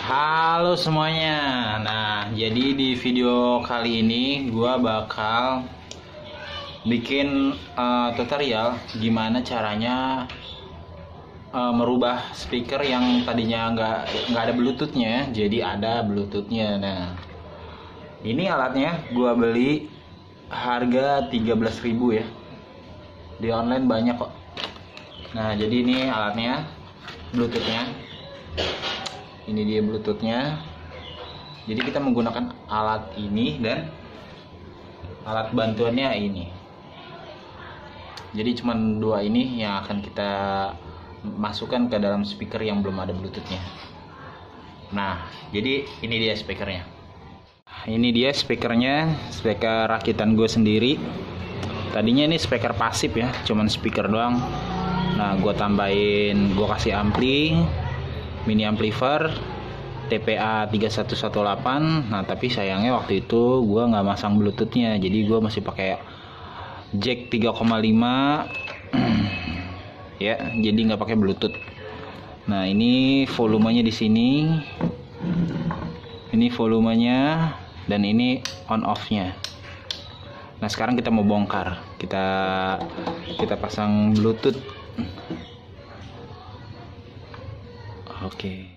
Halo semuanya. Nah, jadi di video kali ini gua bakal bikin tutorial gimana caranya merubah speaker yang tadinya nggak ada Bluetoothnya jadi ada Bluetoothnya. Nah, ini alatnya gua beli harga 13.000 ya. Di online banyak kok. Nah, jadi ini alatnya, Bluetoothnya. Ini dia Bluetoothnya. Jadi kita menggunakan alat ini dan alat bantuannya ini. Jadi cuma dua ini yang akan kita masukkan ke dalam speaker yang belum ada Bluetoothnya. Nah, jadi ini dia speakernya. Ini dia speakernya, speaker rakitan gue sendiri. Tadinya ini speaker pasif ya, cuman speaker doang. Nah, gue kasih ampli, mini amplifier TPA 3118. Nah, tapi sayangnya waktu itu gue nggak masang Bluetoothnya, jadi gue masih pakai jack 3,5 ya, jadi nggak pakai Bluetooth. Nah, ini volumenya di sini, ini volumenya, dan ini on off-nya. Nah, sekarang kita mau bongkar, kita pasang Bluetooth. Oke.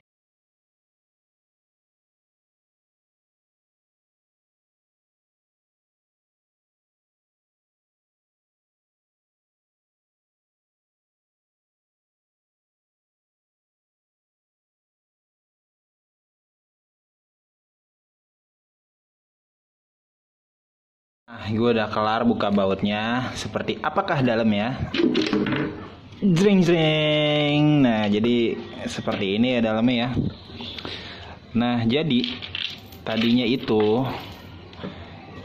Nah, gue udah kelar buka bautnya. Seperti apakah dalamnya? Jreng. Nah, jadi seperti ini ya dalamnya ya. Nah, jadi tadinya itu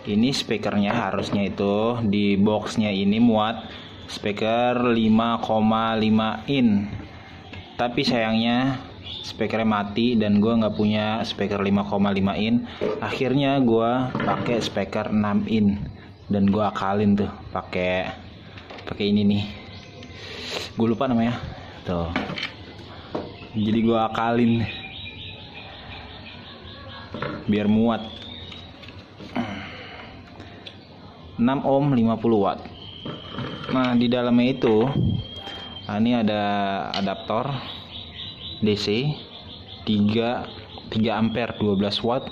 ini speakernya harusnya itu di boxnya ini muat speaker 5,5 in. Tapi sayangnya speakernya mati dan gue nggak punya speaker 5,5 in. Akhirnya gue pakai speaker 6 in dan gue akalin tuh pakai ini nih. Gue lupa namanya tuh. Jadi gue akalin biar muat. 6 ohm 50 watt. Nah, di dalamnya itu ini ada adaptor DC 3 ampere 12 watt.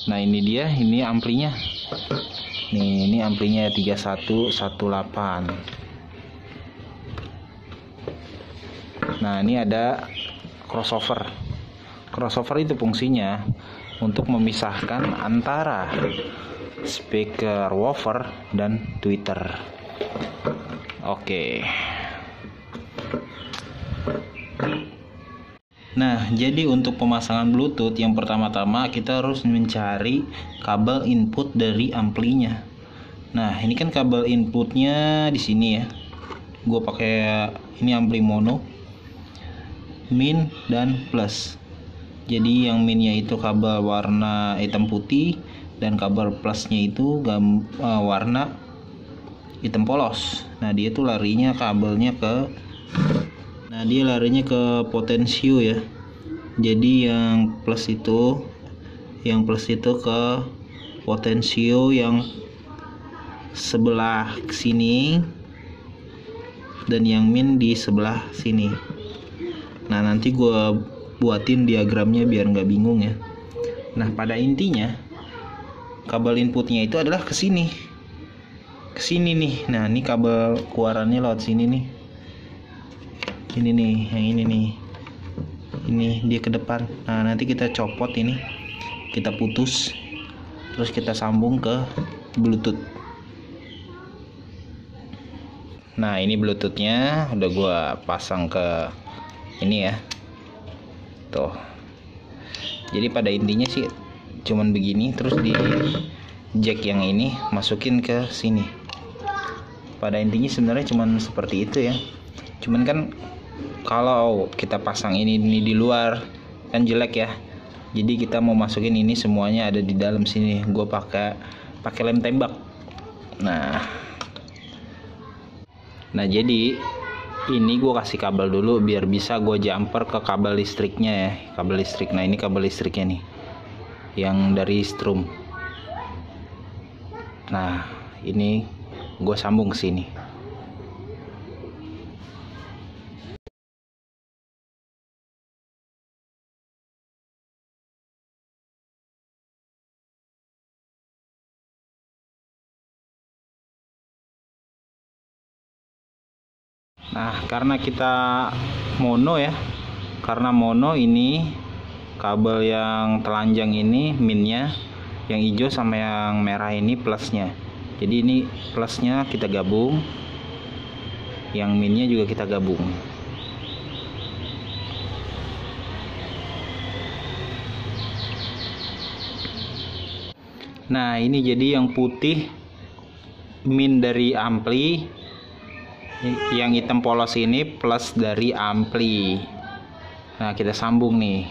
Nah, ini dia, ini amplinya. Nih, ini amplinya 3118. Nah, ini ada crossover. Crossover itu fungsinya untuk memisahkan antara speaker woofer dan tweeter. Oke. Nah, jadi untuk pemasangan Bluetooth yang pertama-tama kita harus mencari kabel input dari amplinya. Nah, ini kan kabel inputnya di sini ya. Gue pakai ini ampli mono, min dan plus. Jadi yang minnya itu kabel warna hitam putih dan kabel plusnya itu warna hitam polos. Nah, dia tuh larinya kabelnya ke potensio ya. Jadi yang plus itu ke potensio yang sebelah sini dan yang min di sebelah sini. Nah, nanti gue buatin diagramnya biar nggak bingung ya. Nah, pada intinya kabel inputnya itu adalah ke sini nih. Nah, ini kabel keluarannya lewat sini nih. Ini nih, yang ini nih. Ini dia ke depan. Nah, nanti kita copot ini, kita putus, terus kita sambung ke Bluetooth. Nah, ini Bluetoothnya udah gua pasang ke ini ya. Tuh. Jadi pada intinya sih cuman begini, terus di jack yang ini masukin ke sini. Pada intinya sebenarnya cuman seperti itu ya. Cuman kan kalau kita pasang ini di luar kan jelek ya. Jadi kita mau masukin ini semuanya ada di dalam sini. Gue pakai lem tembak. Nah, jadi ini gue kasih kabel dulu biar bisa gue jumper ke kabel listriknya ya, kabel listrik. Nah ini kabel listriknya nih yang dari strum. Nah ini gue sambung ke sini. Nah karena kita mono ya, karena mono ini kabel yang telanjang ini minnya, yang hijau sama yang merah ini plusnya. Jadi ini plusnya kita gabung, yang minnya juga kita gabung. Nah ini jadi yang putih min dari ampli, yang hitam polos ini plus dari ampli. Nah kita sambung nih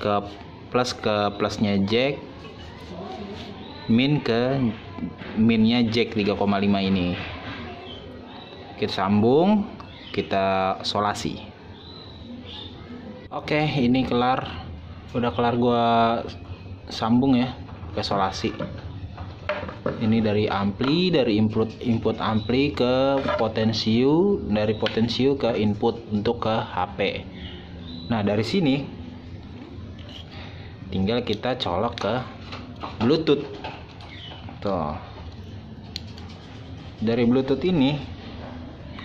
ke plusnya jack, min ke minnya jack 3,5 ini. Kita sambung, kita solasi. Oke ini kelar, udah kelar gua sambung ya ke solasi. Ini dari ampli, dari input ampli ke potensiu, dari potensiu ke input untuk ke HP. Nah dari sini tinggal kita colok ke Bluetooth. Tuh. Dari Bluetooth ini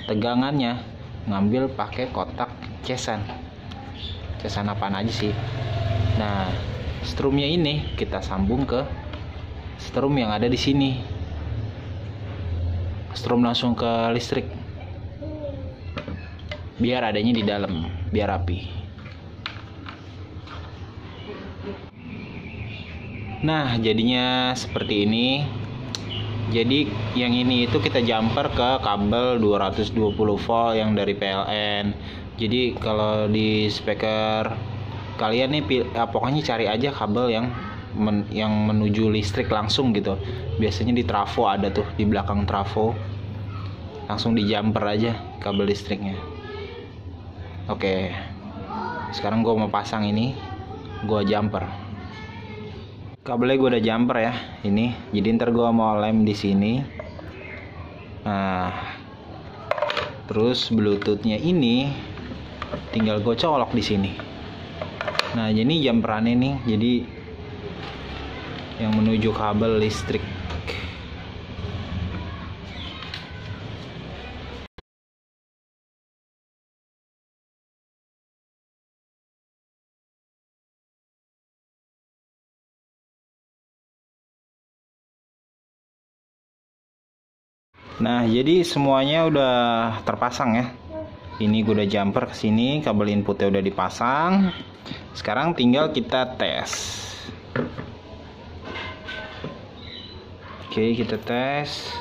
tegangannya ngambil pakai kotak cesan. Cesan apaan aja sih. Nah strumnya ini kita sambung ke strum yang ada di sini, strum langsung ke listrik, biar adanya di dalam, biar rapi. Nah jadinya seperti ini. Jadi yang ini itu kita jumper ke kabel 220 volt yang dari PLN. Jadi kalau di speaker kalian nih pokoknya cari aja kabel yang menuju listrik langsung gitu. Biasanya di trafo ada tuh, di belakang trafo langsung di jumper aja kabel listriknya. Oke sekarang gue mau pasang ini, gue jumper kabelnya, gue udah jumper ya ini. Jadi ntar gue mau lem di sini. Nah terus bluetoothnya ini tinggal gue colok di sini. Nah jadi jumperannya nih, jadi yang menuju kabel listrik. Nah jadi semuanya udah terpasang ya. Ini gue udah jumper ke sini, kabel inputnya udah dipasang. Sekarang tinggal kita tes. Oke kita tes.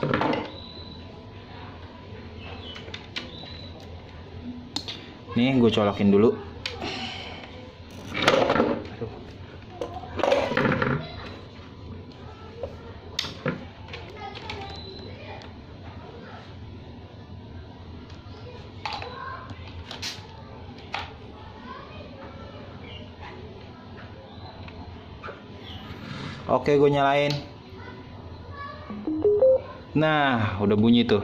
Nih gue colokin dulu. Oke gue nyalain. Nah udah bunyi tuh.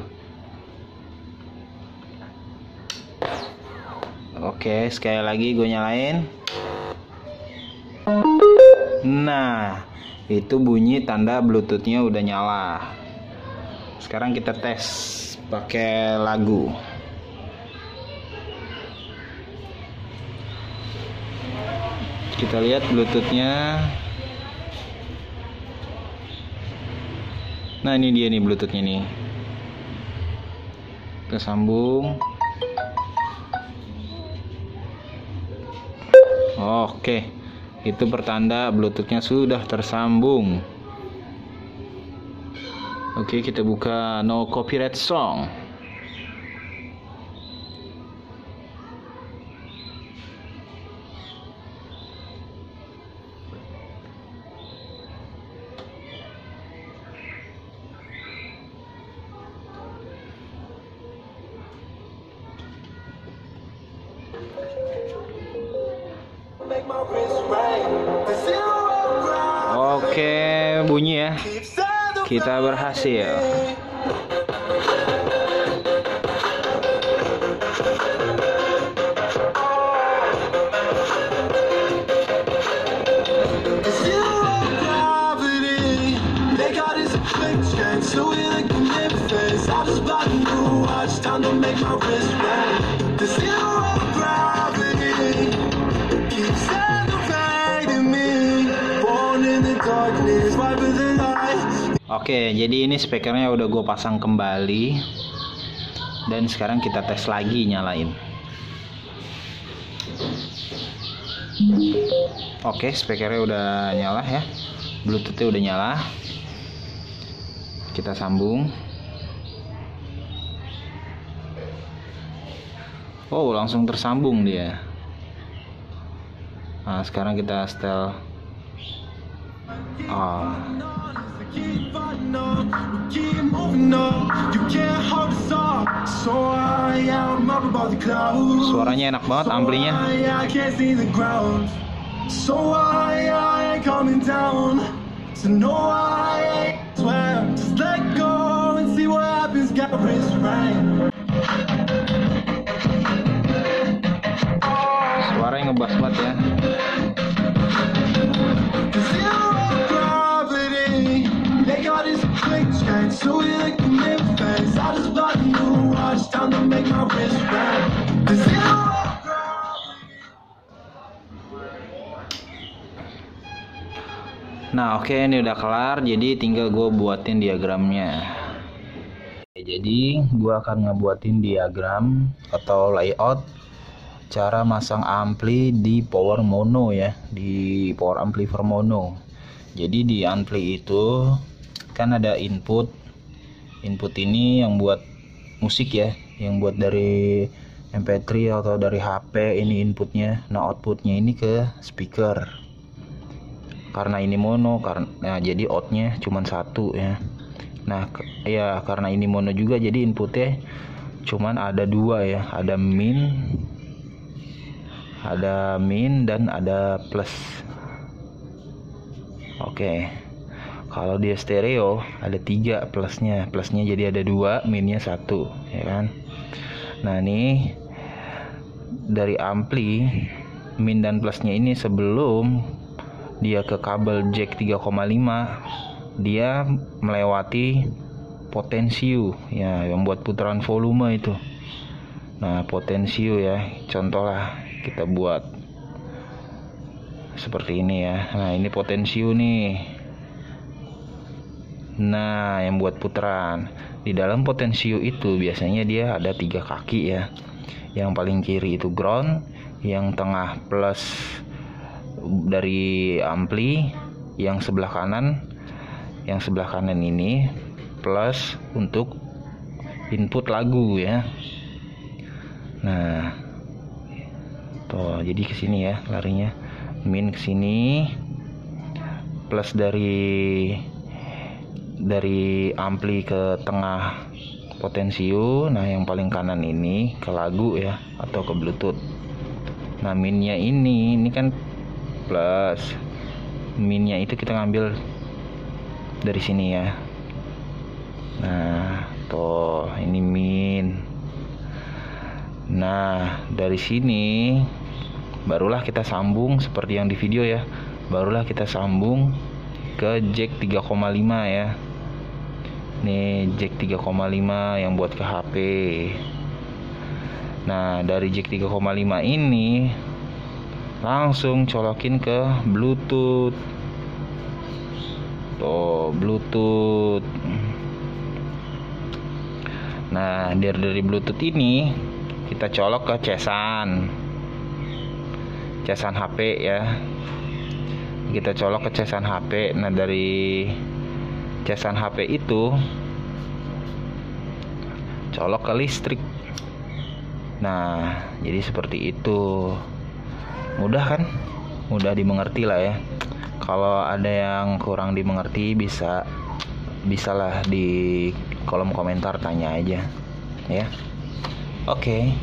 Oke sekali lagi gue nyalain. Nah itu bunyi tanda bluetoothnya udah nyala. Sekarang kita tes pakai lagu. Kita lihat bluetoothnya. Nah ini dia nih bluetoothnya nih. Kita sambung. Oke, itu pertanda bluetoothnya sudah tersambung. Oke kita buka no copyright song. bunyi ya. Kita berhasil. Oke, jadi ini speakernya udah gue pasang kembali. Dan sekarang kita tes lagi nyalain. Oke, speakernya udah nyala ya. Bluetoothnya udah nyala. Kita sambung. Oh, langsung tersambung dia. Nah, sekarang kita setel. Suaranya enak banget amplinya. Suaranya ngebas banget ya. Nah, oke, ini udah kelar, jadi tinggal gue buatin diagramnya. Jadi gue akan ngebuatin diagram atau layout cara masang ampli di power mono ya, di power amplifier mono. Jadi di ampli itu kan ada input ini yang buat musik ya, yang buat dari MP3 atau dari HP, ini inputnya. Nah, outputnya ini ke speaker. Karena ini mono, karena jadi outnya cuma satu ya. Nah ya, karena ini mono juga, jadi inputnya cuman ada dua ya, ada min dan ada plus. Oke, kalau dia stereo ada 3 plusnya jadi ada 2, minnya 1 ya kan. Nah ini dari ampli min dan plusnya ini, sebelum dia ke kabel jack 3,5 dia melewati potensio ya, yang buat putaran volume itu. Nah potensio ya, contoh lah kita buat seperti ini ya. Nah ini potensio nih. Nah yang buat putaran di dalam potensio itu biasanya dia ada 3 kaki ya. Yang paling kiri itu ground, yang tengah plus dari ampli, yang sebelah kanan ini plus untuk input lagu ya. Nah tuh, jadi ke sini ya larinya, min ke sini, plus dari ampli ke tengah potensio. Nah yang paling kanan ini ke lagu ya, atau ke bluetooth. Nah minnya ini kan plus, minnya itu kita ngambil dari sini ya. Nah tuh ini min. Nah dari sini barulah kita sambung seperti yang di video ya, barulah kita sambung ke jack 3,5 ya. Nih jack 3,5 yang buat ke HP. Nah dari jack 3,5 ini langsung colokin ke bluetooth. Tuh bluetooth. Nah dari bluetooth ini kita colok ke casan HP ya. Kita colok ke casan HP. Nah dari casan HP itu colok ke listrik. Nah jadi seperti itu. Mudah kan? Mudah dimengerti lah ya. Kalau ada yang kurang dimengerti bisalah di kolom komentar, tanya aja ya. Oke.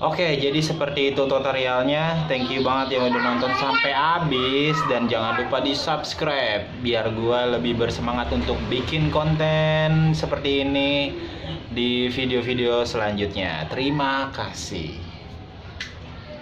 Oke, jadi seperti itu tutorialnya. Thank you banget yang udah nonton sampai habis, dan jangan lupa di subscribe biar gua lebih bersemangat untuk bikin konten seperti ini di video-video selanjutnya. Terima kasih.